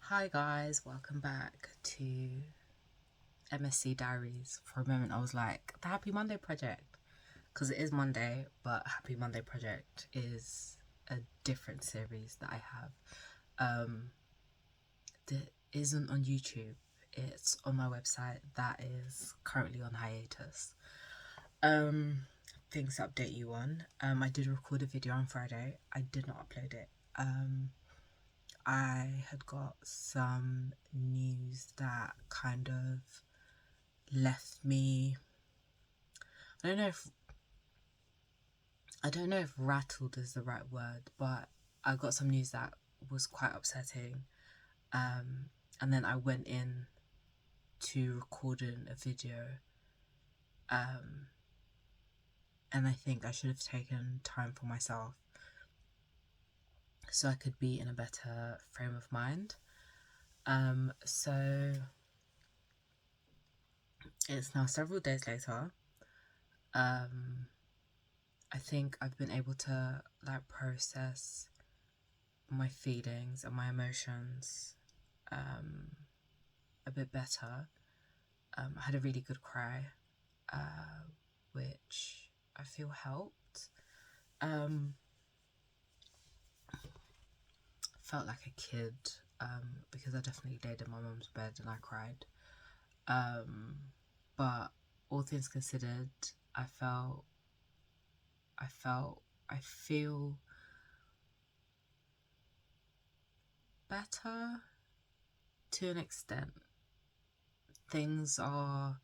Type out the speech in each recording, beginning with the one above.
Hi guys, welcome back to MSC Diaries. For a moment I was like, the Happy Monday Project, because it is Monday, but Happy Monday Project is a different series that I have that isn't on YouTube. It's on my website that is currently on hiatus. Things to update you on. I did record a video on Friday. I did not upload it. I had got some news that kind of left me. I don't know if rattled is the right word, but I got some news that was quite upsetting. And then I went in to recording a video. And I think I should have taken time for myself so I could be in a better frame of mind. So it's now several days later. I think I've been able to process my feelings and my emotions a bit better. I had a really good cry, which I feel helped. Felt like a kid because I definitely laid in my mum's bed and I cried. But all things considered, I feel better to an extent. Things are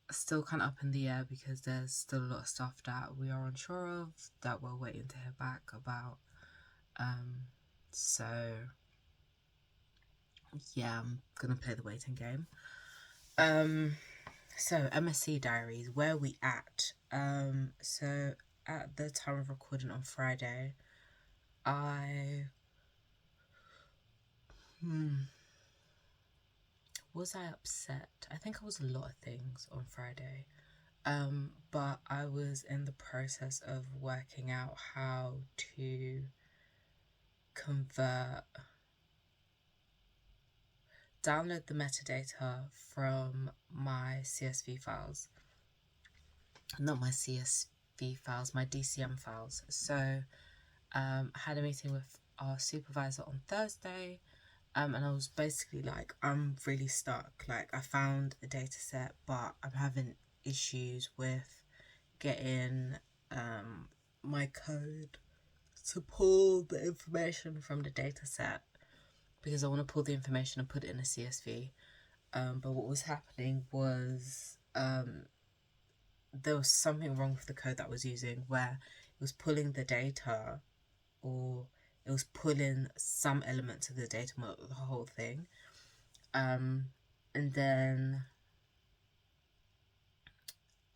still kind of up in the air because there's still a lot of stuff that we are unsure of, that we're waiting to hear back about. So yeah, I'm gonna play the waiting game. So MSC Diaries, where are we at? So at the time of recording on Friday, was I upset? I think I was a lot of things on Friday. But I was in the process of working out how to download the metadata from my CSV files. Not my CSV files, my DCM files. So I had a meeting with our supervisor on Thursday, and I was basically like, I'm really stuck. Like, I found a data set, but I'm having issues with getting my code to pull the information from the data set, because I want to pull the information and put it in a CSV. But what was happening was there was something wrong with the code that I was using, where it was pulling the data, or it was pulling some elements of the data, not the whole thing. And then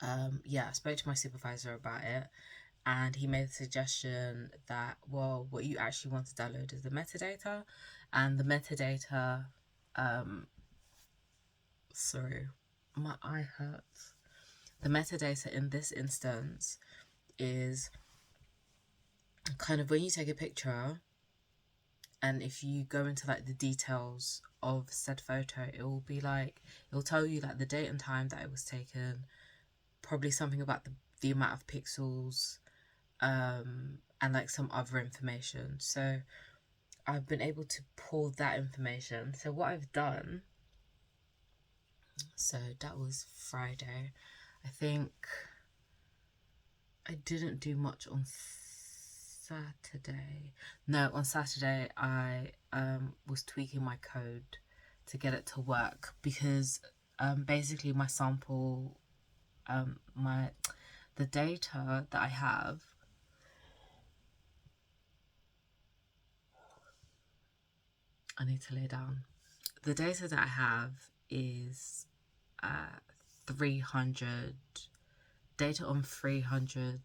I spoke to my supervisor about it, and he made the suggestion that, well, what you actually want to download is the metadata, and the metadata, sorry, my eye hurts. The metadata in this instance is kind of when you take a picture, and if you go into like the details of said photo, it will tell you like the date and time that it was taken, probably something about the amount of pixels, and like some other information. So I've been able to pull that information. So what I've done, so that was Friday. I think I didn't do much on Saturday. No, on Saturday I was tweaking my code to get it to work, because basically my sample, the data that I have, I need to lay down. The data that I have is 300 data on 300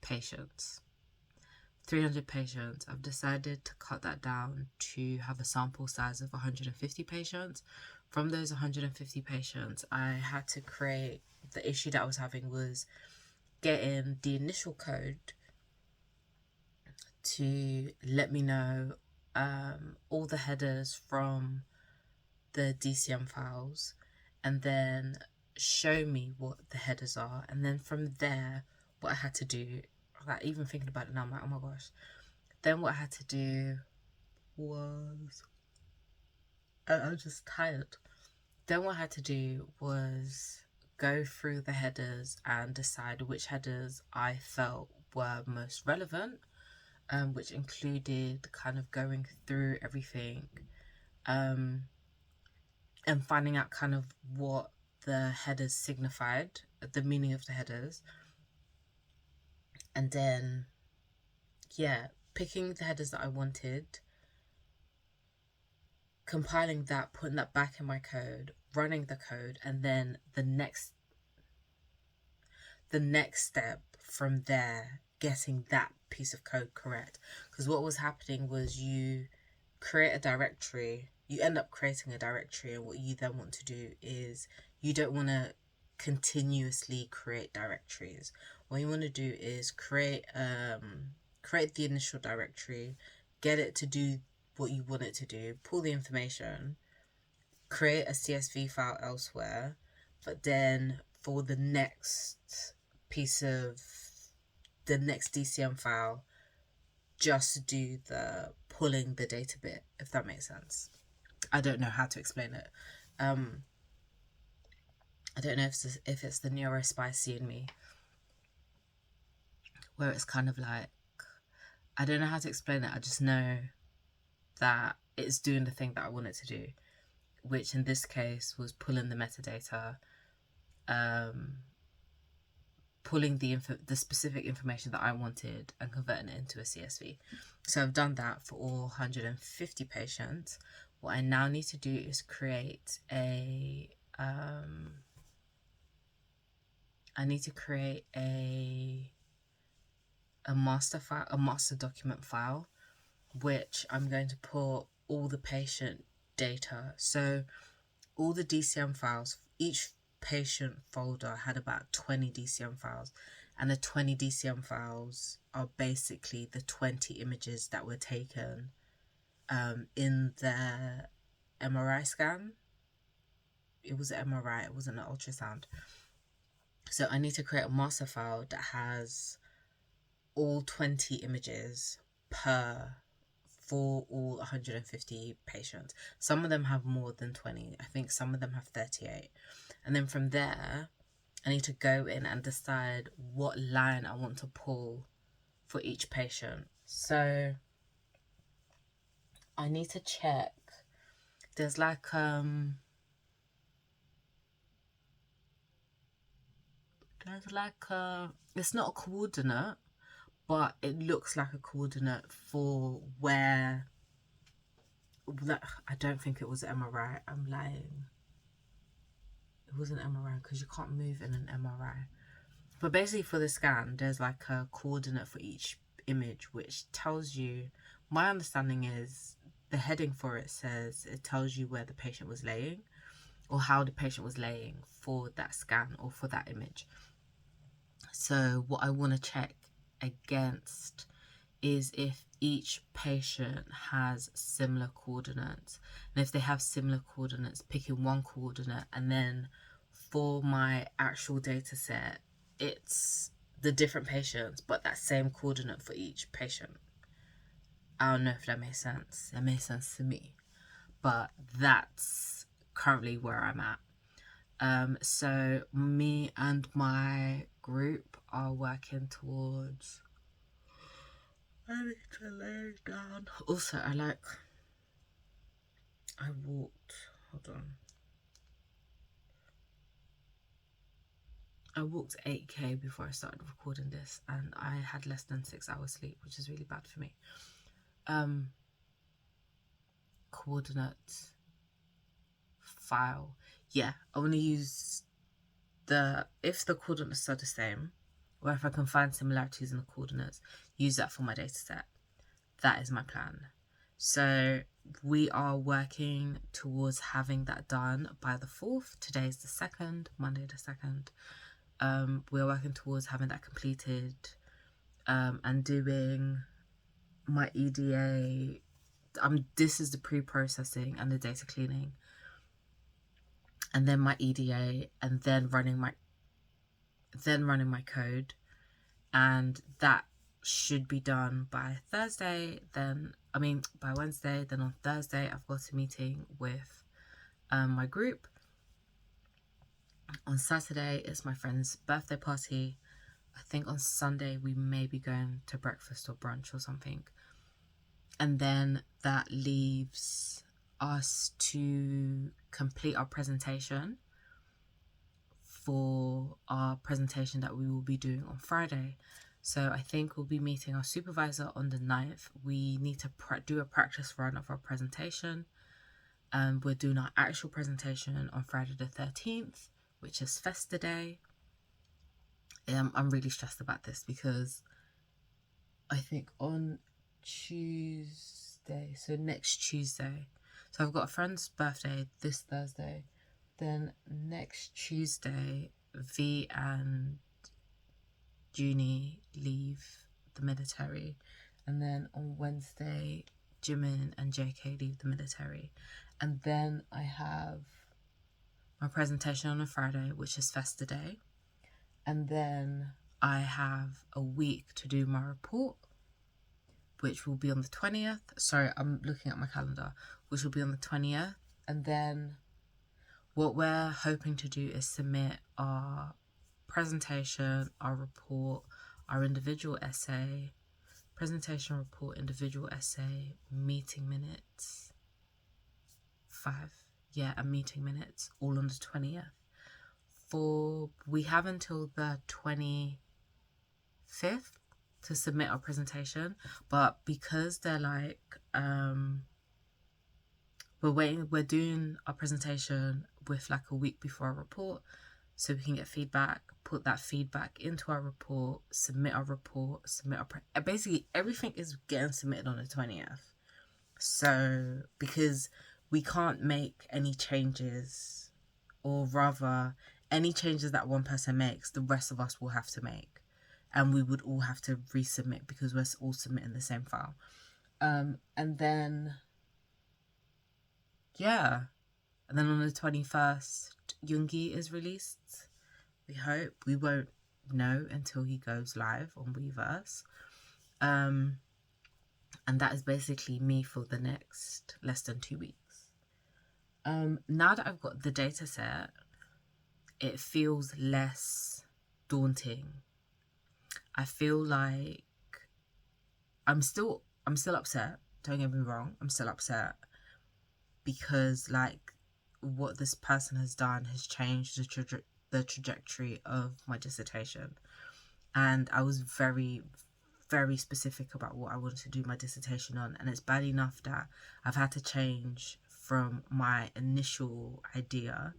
patients. 300 patients. I've decided to cut that down to have a sample size of 150 patients. From those 150 patients, I had to create, the issue that I was having was getting the initial code to let me know all the headers from the DCM files, and then show me what the headers are. And then from there, what I had to do, like even thinking about it now, I'm like, oh my gosh. Then what I had to do was, I'm just tired. Then what I had to do was go through the headers and decide which headers I felt were most relevant, which included kind of going through everything, and finding out kind of what the headers signified, the meaning of the headers, and then, yeah, picking the headers that I wanted, compiling that, putting that back in my code, running the code, and then the next step from there, getting that piece of code correct. Because what was happening was you create a directory, you end up creating a directory, and what you then want to do is you don't want to continuously create directories. What you want to do is create the initial directory, get it to do what you want it to do, pull the information, create a CSV file elsewhere, but then for the next piece of the next DCM file, just do the pulling the data bit, if that makes sense. I don't know how to explain it. I don't know if it's the neurospicy in me, where it's kind of like, I don't know how to explain it. I just know that it's doing the thing that I want it to do, which in this case was pulling the metadata, pulling the specific information that I wanted and converting it into a CSV. So I've done that for all 150 patients. What I now need to do is create a master file, a master document file, which I'm going to put all the patient data. So all the DCM files, each patient folder had about 20 DCM files, and the 20 DCM files are basically the 20 images that were taken in the MRI scan. It was an MRI, it wasn't an ultrasound. So I need to create a master file that has all 20 images for all 150 patients. Some of them have more than 20. I think some of them have 38. And then from there, I need to go in and decide what line I want to pull for each patient. So I need to check. There's like it's not a coordinate, but it looks like a coordinate for where. I don't think it was MRI. I'm lying. It wasn't MRI because you can't move in an MRI. But basically for the scan, there's like a coordinate for each image, which tells you, my understanding is the heading for it says, it tells you where the patient was laying or how the patient was laying for that scan or for that image. So what I want to check against is if each patient has similar coordinates. And if they have similar coordinates, picking one coordinate, and then for my actual data set, it's the different patients, but that same coordinate for each patient. I don't know if that makes sense. It makes sense to me. But that's currently where I'm at. So me and my group are working towards... I need to lay down. Also, I walked, hold on. I walked 8k before I started recording this, and I had less than 6 hours sleep, which is really bad for me. Coordinate file. Yeah, I want to use if the coordinates are the same, or if I can find similarities in the coordinates, use that for my data set. That is my plan. So we are working towards having that done by the 4th. Today is the 2nd, Monday the 2nd. We're working towards having that completed and doing my EDA this is the pre-processing and the data cleaning, and then my EDA, and then running my code, and that should be done by Thursday. Then by Wednesday. Then on Thursday I've got a meeting with my group. On Saturday it's my friend's birthday party. I think on Sunday we may be going to breakfast or brunch or something. And then that leaves us to complete our presentation for our presentation that we will be doing on Friday. So I think we'll be meeting our supervisor on the 9th. We need to do a practice run of our presentation. We're doing our actual presentation on Friday the 13th, which is Festa Day. I'm really stressed about this because I think on Tuesday, so next Tuesday, so I've got a friend's birthday this Thursday, then next Tuesday V and Junie leave the military, and then on Wednesday Jimin and JK leave the military, and then I have my presentation on a Friday, which is Festa Day, and then I have a week to do my report, which will be on the 20th. Sorry, I'm looking at my calendar, which will be on the 20th. And then what we're hoping to do is submit our presentation, our report, our individual essay, presentation, report, individual essay, meeting minutes, and meeting minutes, all on the 20th. We have until the 25th to submit our presentation, but because they're like we're doing our presentation with like a week before our report, so we can get feedback, put that feedback into our report, submit our report, basically everything is getting submitted on the 20th. So because we can't make any changes, or rather any changes that one person makes, the rest of us will have to make, and we would all have to resubmit because we're all submitting the same file. And then on the 21st Yoongi is released. We hope. We won't know until he goes live on Weverse. And that is basically me for the next less than 2 weeks. Now that I've got the data set, it feels less daunting. I feel like I'm still upset. Don't get me wrong, I'm still upset because like what this person has done has changed the trajectory of my dissertation, and I was very, very specific about what I wanted to do my dissertation on, and it's bad enough that I've had to change from my initial idea,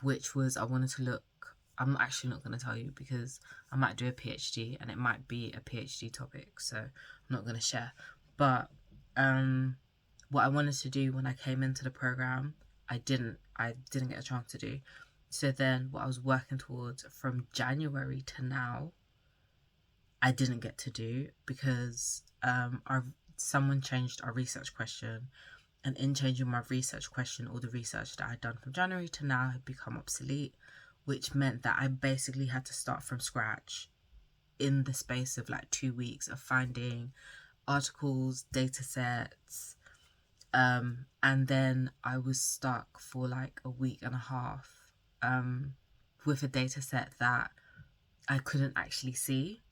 which was I wanted to look, I'm actually not going to tell you because I might do a PhD and it might be a PhD topic, so I'm not going to share. But what I wanted to do when I came into the program, I didn't get a chance to do. So then what I was working towards from January to now, I didn't get to do because someone changed our research question, and in changing my research question, all the research that I'd done from January to now had become obsolete, which meant that I basically had to start from scratch in the space of like 2 weeks of finding articles, data sets, and then I was stuck for like a week and a half with a data set that I couldn't actually see.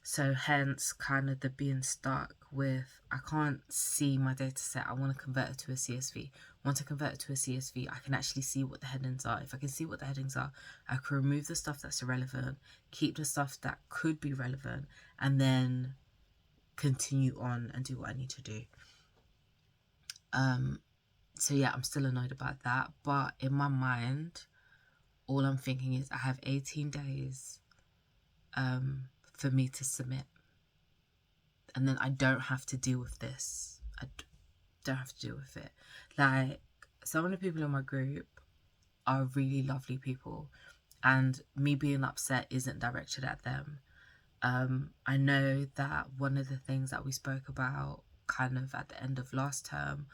So hence kind of the being stuck with, I can't see my data set, I want to convert it to a CSV. Once I convert it to a CSV, I can actually see what the headings are. If I can see what the headings are, I can remove the stuff that's irrelevant, keep the stuff that could be relevant, and then continue on and do what I need to do. So yeah, I'm still annoyed about that, but in my mind, all I'm thinking is I have 18 days for me to submit, and then I don't have to deal with this. I don't have to deal with it. Like, some of the people in my group are really lovely people, and me being upset isn't directed at them, I know that one of the things that we spoke about kind of at the end of last term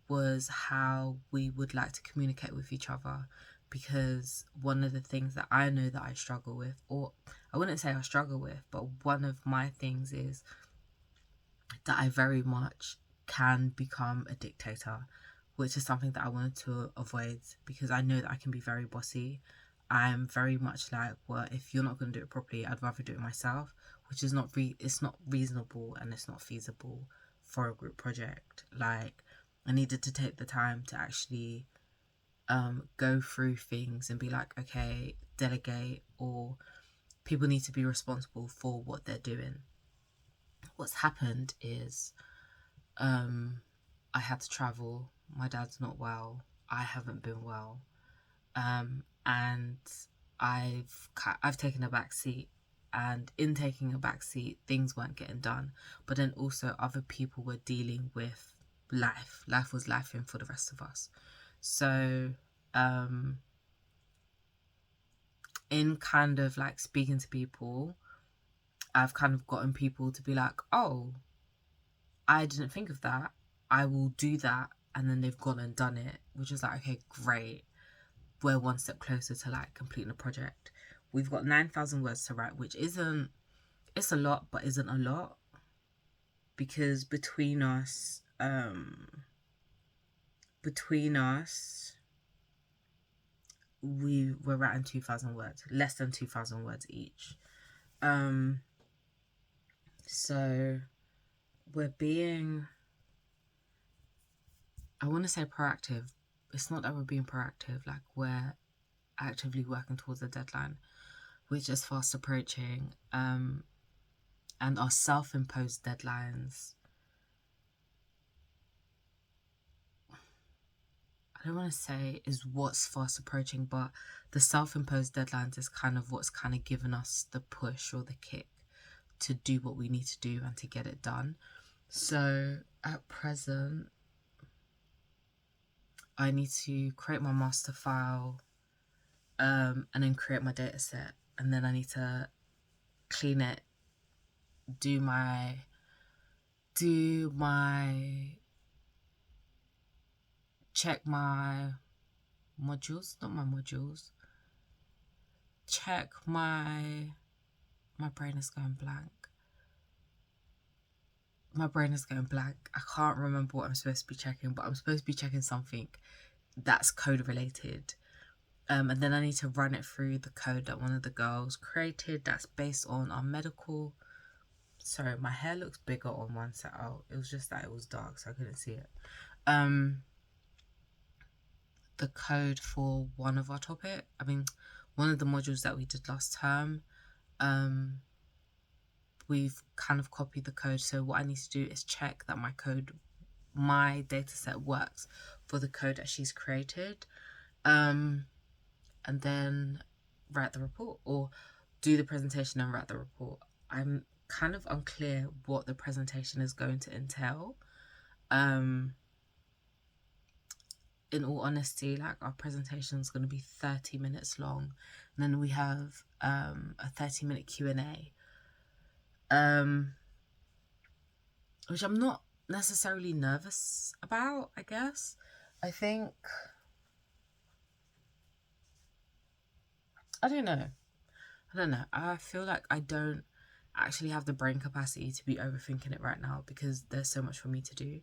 was how we would like to communicate with each other, because one of the things that I know that I struggle with, or I wouldn't say I struggle with, but one of my things is that I very much can become a dictator, which is something that I wanted to avoid because I know that I can be very bossy. I'm very much like, well, if you're not going to do it properly, I'd rather do it myself, which is it's not reasonable and it's not feasible for a group project. Like, I needed to take the time to actually go through things and be like, okay, delegate, or people need to be responsible for what they're doing. What's happened is I had to travel. My dad's not well. I haven't been well. And I've taken a back seat, and in taking a back seat, things weren't getting done. But then also other people were dealing with life. Life was lifing for the rest of us. So, in kind of like speaking to people, I've kind of gotten people to be like, oh, I didn't think of that. I will do that. And then they've gone and done it, which is like, okay, great. We're one step closer to like completing the project. We've got 9,000 words to write, which isn't, it's a lot, but isn't a lot. Because between us, we're writing 2,000 words, less than 2,000 words each. So we're being, I want to say proactive. It's not that we're being proactive, like we're actively working towards a deadline, which is fast approaching. And our self-imposed deadlines, I don't want to say is what's fast approaching, but the self-imposed deadlines is kind of what's kind of given us the push or the kick to do what we need to do and to get it done. So at present, I need to create my master file, and then create my data set, and then I need to clean it, do my check my modules, not my modules, check my brain is going blank. My brain is going blank. I can't remember what I'm supposed to be checking, but I'm supposed to be checking something that's code related. And then I need to run it through the code that one of the girls created that's based on our medical. Sorry, my hair looks bigger on one side. Oh, it was just that it was dark, so I couldn't see it. The code for one of our one of the modules that we did last term. We've kind of copied the code. So what I need to do is check that my data set works for the code that she's created. And then write the report, or do the presentation and write the report. I'm kind of unclear what the presentation is going to entail. In all honesty, like our presentation is going to be 30 minutes long, and then we have a 30-minute Q&A, which I'm not necessarily nervous about, I guess. I don't know. I feel like I don't actually have the brain capacity to be overthinking it right now because there's so much for me to do.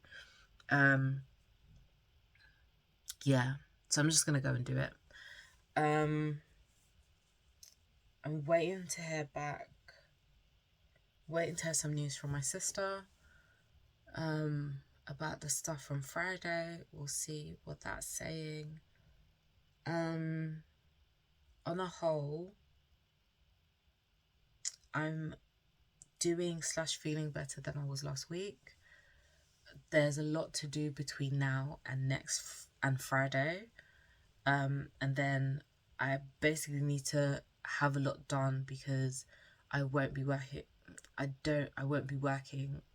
Yeah, so I'm just gonna go and do it. I'm waiting to hear back. Waiting to hear some news from my sister. About the stuff from Friday. We'll see what that's saying. On a whole, I'm doing / feeling better than I was last week. There's a lot to do between now and Friday. And then I basically need to have a lot done because I won't be working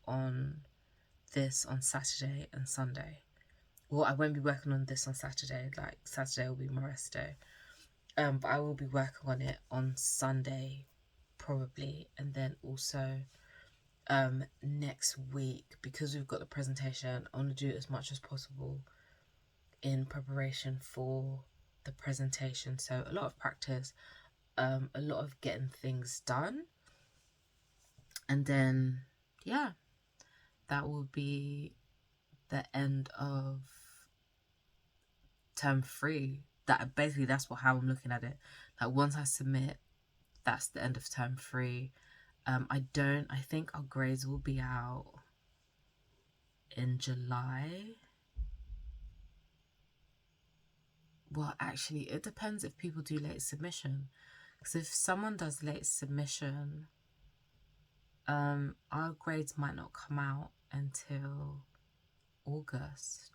on this on Saturday and Sunday. Well, I won't be working on this on Saturday. Like, Saturday will be my rest day. But I will be working on it on Sunday probably. And then also next week, because we've got the presentation, I want to do as much as possible in preparation for the presentation. So a lot of practice, a lot of getting things done, and then yeah, that will be the end of term 3. That basically, that's how I'm looking at it. Like, once I submit, that's the end of term 3. I think our grades will be out in July. Well, actually, it depends if people do late submission. Because if someone does late submission, our grades might not come out until August.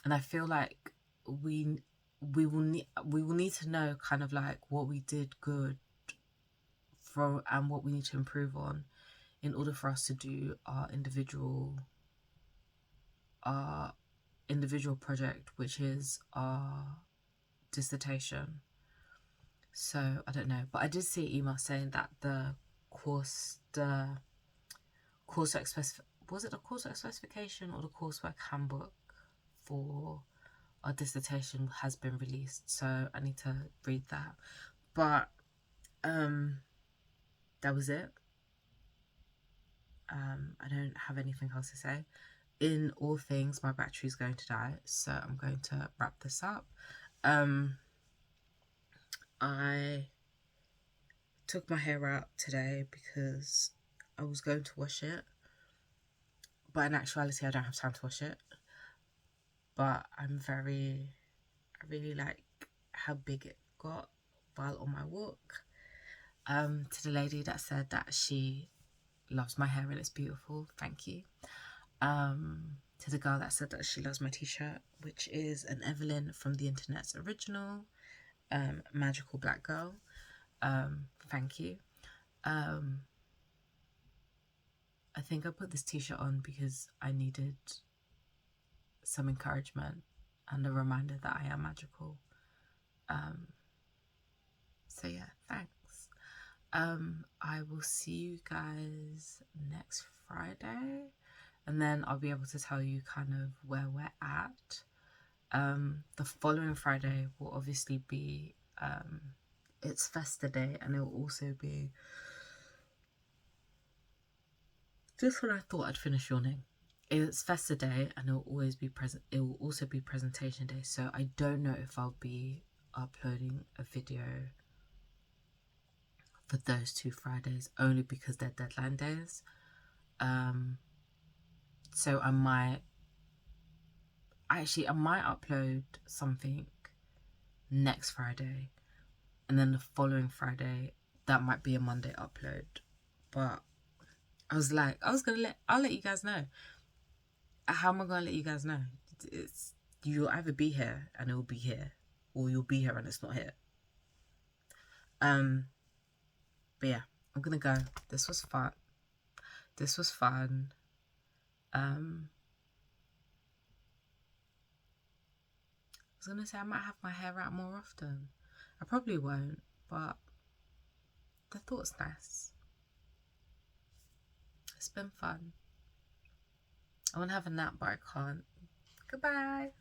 And I feel like we will need to know kind of like what we did good from and what we need to improve on in order for us to do our individual project, which is our dissertation. So I don't know, but I did see an email saying that the coursework specification or the coursework handbook for our dissertation has been released, so I need to read that. But that was it. I don't have anything else to say. In all things, my battery is going to die, so I'm going to wrap this up. I took my hair out today because I was going to wash it, but in actuality I don't have time to wash it. But I really like how big it got while on my walk. To the lady that said that she loves my hair and it's beautiful, thank you. To the girl that said that she loves my t-shirt, which is an Evelyn from the internet's original magical black girl, thank you. I think I put this t-shirt on because I needed some encouragement and a reminder that I am magical. So yeah, thanks. I will see you guys next Friday, and then I'll be able to tell you kind of where we're at. The following Friday will obviously be it's Festa Day, and it will also be just when I thought I'd finish yawning. It's Festa Day, and it will always be present. It will also be presentation day, so I don't know if I'll be uploading a video for those 2 Fridays, only because they're deadline days. So I might upload something next Friday, and then the following Friday that might be a Monday upload. But I'll let you guys know. How am I gonna let you guys know? You'll either be here and it will be here, or you'll be here and it's not here. But yeah, I'm gonna go. This was fun. I was gonna say I might have my hair out more often. I probably won't, but the thought's nice. It's been fun. I want to have a nap, but I can't. Goodbye.